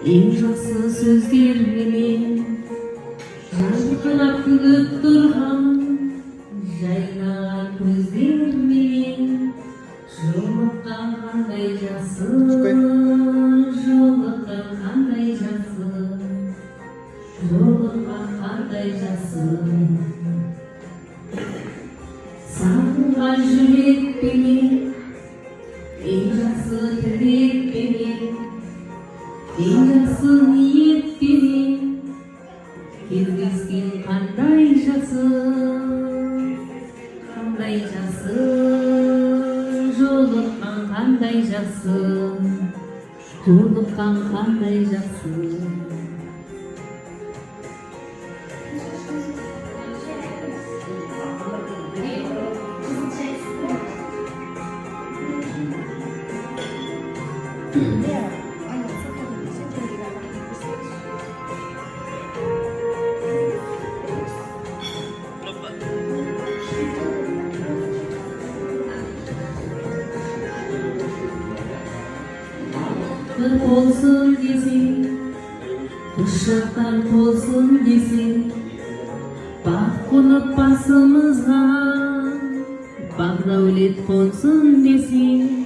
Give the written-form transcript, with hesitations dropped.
Eң жақсы сөздер менен жарқырап күліп тұрған жайнаған көздер менен жолыққан қандай жасын, жолыққан қандай жасын, жолыққан қандай жасын. Сағынған жүрекпенен, ең жақсы тілекпенен, ең жақсы ниетпенен кездескен қандай жасын, қандай жасын, жолыққан қандай жасын, жолыққан қандай жасын. Olsun desin, ışıktan olsun desin, bak konup basımızga, bak davlet olsun desin.